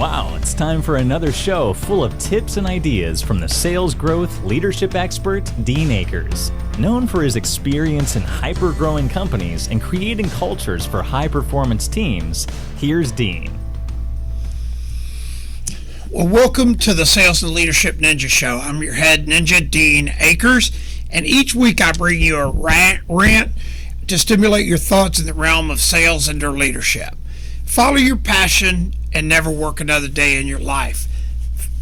Wow, it's time for another show full of tips and ideas from the sales growth leadership expert, Dean Akers. Known for his experience in hyper-growing companies and creating cultures for high-performance teams, here's Dean. Well, welcome to the Sales and Leadership Ninja Show. I'm your head ninja, Dean Akers, and each week I bring you a rant to stimulate your thoughts in the realm of sales and or leadership. Follow your passion and never work another day in your life.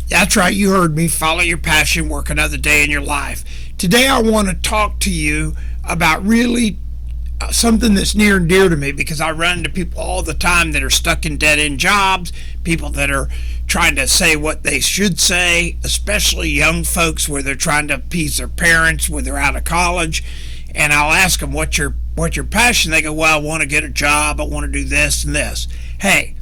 That's right, you heard me. Follow your passion, work another day in your life. Today I want to talk to you about really something that's near and dear to me, because I run into people all the time that are stuck in dead-end jobs, people that are trying to say what they should say, especially young folks where they're trying to appease their parents when they're out of college. And I'll ask them, what's your passion? They go, well, I want to get a job. I want to do this and this. Hey,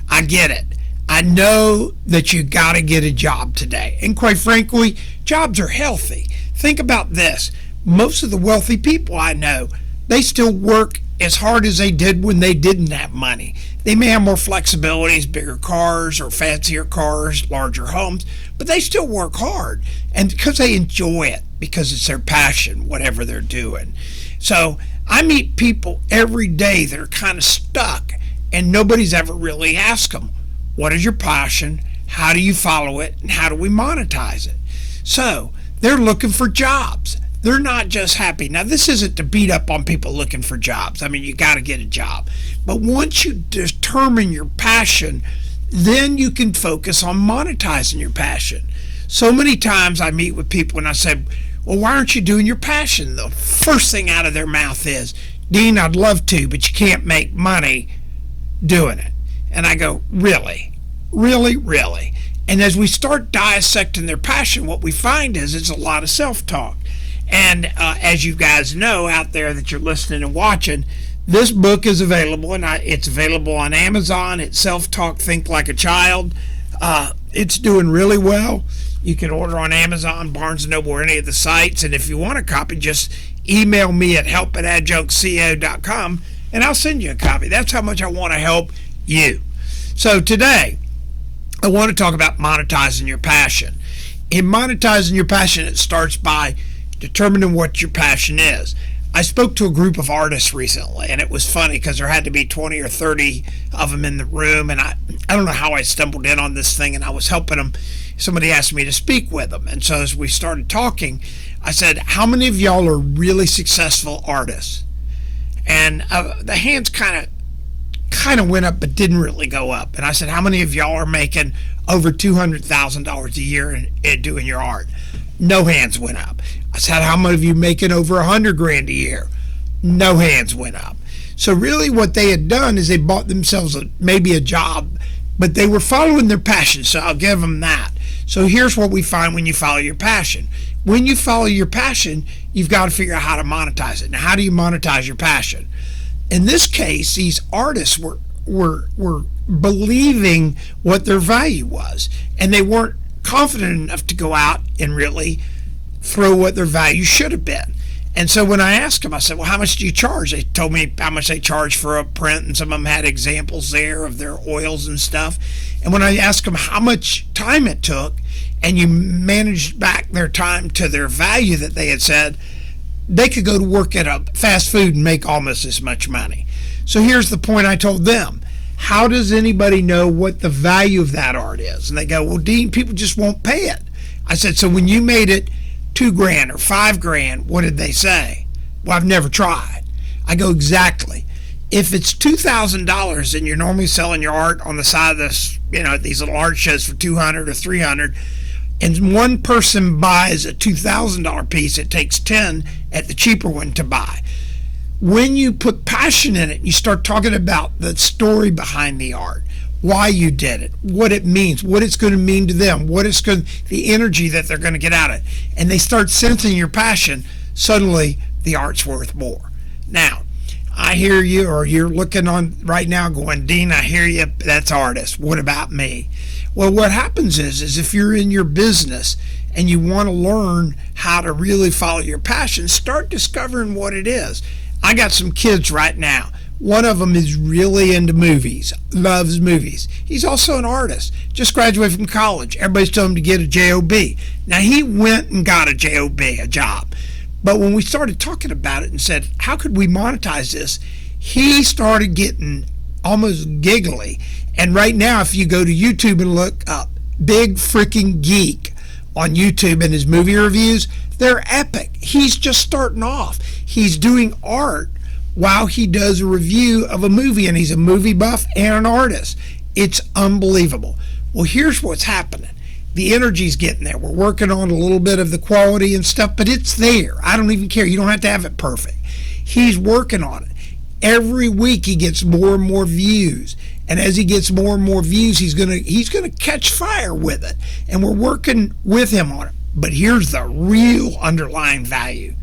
I get it. I know that you got to get a job today. And quite frankly, jobs are healthy. Think about this. Most of the wealthy people I know, they still work as hard as they did when they didn't have money. They may have more flexibilities, bigger cars or fancier cars, larger homes, but they still work hard. And because they enjoy it, because it's their passion, whatever they're doing. So I meet people every day that are kind of stuck, and nobody's ever really asked them, what is your passion? How do you follow it? And how do we monetize it? So they're looking for jobs. They're not just happy. Now, this isn't to beat up on people looking for jobs. I mean, you got to get a job. But once you determine your passion, then you can focus on monetizing your passion. So many times I meet with people and I say, well, why aren't you doing your passion? The first thing out of their mouth is, Dean, I'd love to, but you can't make money doing it. And I go, really? Really, really? And as we start dissecting their passion, what we find is it's a lot of self-talk. And as you guys know out there that you're listening and watching, this book is available, and it's available on Amazon. It's Self-Talk, Think Like a Child. It's doing really well. You can order on Amazon, Barnes & Noble, or any of the sites. And if you want a copy, just email me at help@adjunctco.com, and I'll send you a copy. That's how much I want to help you. So today, I want to talk about monetizing your passion. In monetizing your passion, it starts by determining what your passion is. I spoke to a group of artists recently, and it was funny because there had to be 20 or 30 of them in the room, and I don't know how I stumbled in on this thing, and I was helping them. Somebody asked me to speak with them, and so as we started talking, I said, how many of y'all are really successful artists? And the hands kind of went up but didn't really go up. And I said, how many of y'all are making over $200,000 a year in doing your art? No hands went up. I said, how many of you making over $100,000 a year? No hands went up. So really what they had done is they bought themselves maybe a job, but they were following their passion, so I'll give them that. So here's what we find when you follow your passion. When you follow your passion, you've got to figure out how to monetize it. Now, how do you monetize your passion? In this case, these artists were believing what their value was, and they weren't confident enough to go out and really throw what their value should have been. And so when I asked them, I said, well, how much do you charge? They told me how much they charge for a print, and some of them had examples there of their oils and stuff. And when I asked them how much time it took, and you managed back their time to their value that they had said, they could go to work at a fast food and make almost as much money. So here's the point I told them. How does anybody know what the value of that art is? And they go, well, Dean, people just won't pay it. I said, so when you made it $2,000 or $5,000, what did they say? Well, I've never tried. I go, exactly. If it's $2,000 and you're normally selling your art on the side of this, these little art shows for $200 or $300, and one person buys a $2,000 piece, it takes 10 at the cheaper one to buy. When you put passion in it, you start talking about the story behind the art, why you did it, what it means, what it's going to mean to them, the energy that they're going to get out of it, and they start sensing your passion, suddenly the art's worth more. Now, I hear you, or you're looking on right now going, Dean, I hear you, that's artist. What about me? Well, what happens is if you're in your business and you want to learn how to really follow your passion, start discovering what it is. I got some kids right now One of them is really into movies, loves movies. He's also an artist, just graduated from college. Everybody's telling him to get a job. Now, he went and got a job, a job. But when we started talking about it and said, how could we monetize this? He started getting almost giggly. And right now, if you go to YouTube and look up Big Freaking Geek on YouTube and his movie reviews, they're epic. He's just starting off. He's doing art while he does a review of a movie, and he's a movie buff and an artist. It's unbelievable. Well, here's what's happening. The energy's getting there. We're working on a little bit of the quality and stuff, but it's there. I don't even care. You don't have to have it perfect. He's working on it. Every week he gets more and more views. And as he gets more and more views, he's gonna catch fire with it. And we're working with him on it. But here's the real underlying value.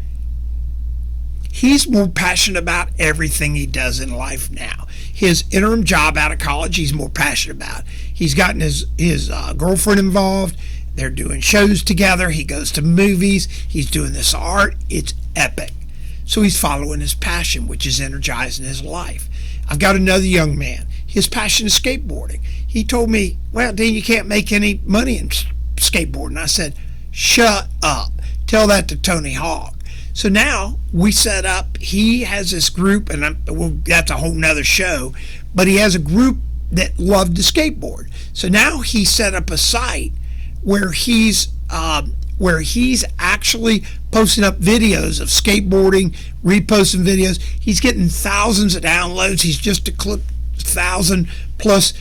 He's more passionate about everything he does in life now. His interim job out of college, he's more passionate about. He's gotten his girlfriend involved. They're doing shows together. He goes to movies. He's doing this art. It's epic. So he's following his passion, which is energizing his life. I've got another young man. His passion is skateboarding. He told me, well, Dean, you can't make any money in skateboarding. I said, shut up. Tell that to Tony Hawk. So now we set up, he has this group, and that's a whole nother show, but he has a group that loved to skateboard. So now he set up a site where he's actually posting up videos of skateboarding, reposting videos. He's getting thousands of downloads. He's just eclipsed 1,000 plus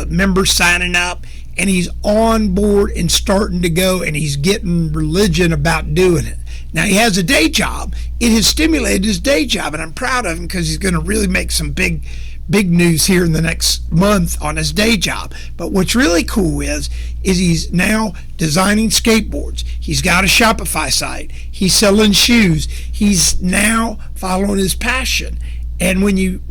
members signing up, and he's on board and starting to go, and he's getting religion about doing it. Now, he has a day job. It has stimulated his day job, and I'm proud of him because he's going to really make some big news here in the next month on his day job. But what's really cool is he's now designing skateboards. He's got a Shopify site. He's selling shoes. He's now following his passion. And when you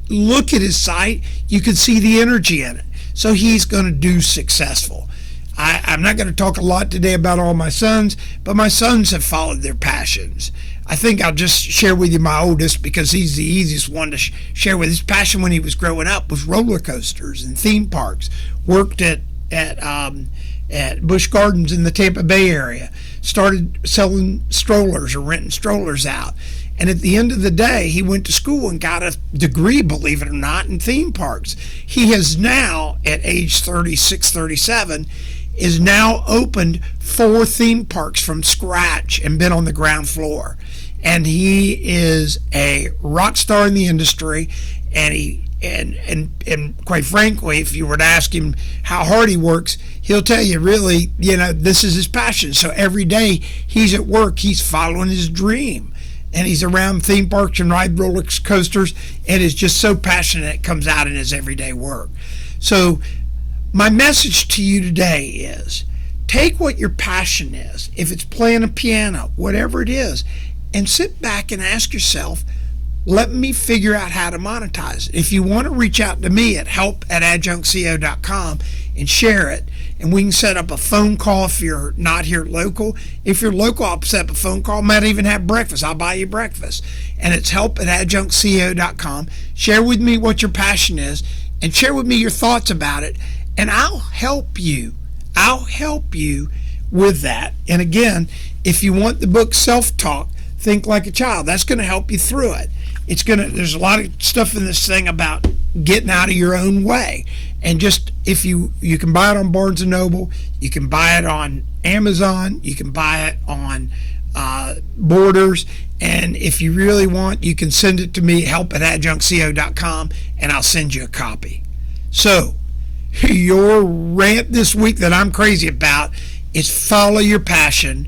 look at his site, you can see the energy in it. So he's going to do successful. I'm not going to talk a lot today about all my sons, but my sons have followed their passions. I think I'll just share with you my oldest because he's the easiest one to share with. His passion when he was growing up was roller coasters and theme parks. Worked at Busch Gardens in the Tampa Bay area. Started selling strollers or renting strollers out. And at the end of the day, he went to school and got a degree, believe it or not, in theme parks. He has now, at age 36, 37, is now opened 4 theme parks from scratch and been on the ground floor. And he is a rock star in the industry. And quite frankly, if you were to ask him how hard he works, he'll tell you really, this is his passion. So every day he's at work, he's following his dream. And he's around theme parks and ride roller coasters and is just so passionate it comes out in his everyday work. So my message to you today is take what your passion is, if it's playing a piano, whatever it is, and sit back and ask yourself, let me figure out how to monetize it. If you want to reach out to me at help@adjunctco.com and share it, and we can set up a phone call if you're not here local. If you're local, I'll set up a phone call. Might even have breakfast. I'll buy you breakfast. And it's help@adjunctco.com. Share with me what your passion is and share with me your thoughts about it, and I'll help you. I'll help you with that. And again, if you want the book Self-Talk, Think Like a Child, that's going to help you through it. There's a lot of stuff in this thing about getting out of your own way. And just, if you can buy it on Barnes & Noble, you can buy it on Amazon, you can buy it on Borders, and if you really want, you can send it to me, help@adjunctco.com, and I'll send you a copy. So, your rant this week that I'm crazy about is follow your passion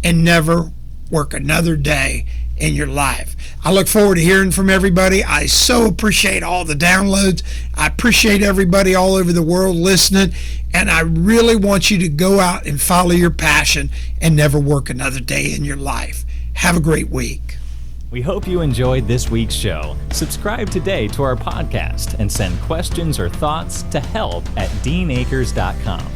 and never work another day in your life. I look forward to hearing from everybody. I so appreciate all the downloads. I appreciate everybody all over the world listening, and I really want you to go out and follow your passion and never work another day in your life. Have a great week. We hope you enjoyed this week's show. Subscribe today to our podcast and send questions or thoughts to help@deanakers.com.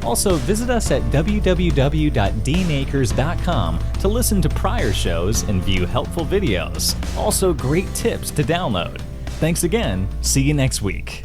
Also, visit us at www.deanakers.com to listen to prior shows and view helpful videos. Also, great tips to download. Thanks again. See you next week.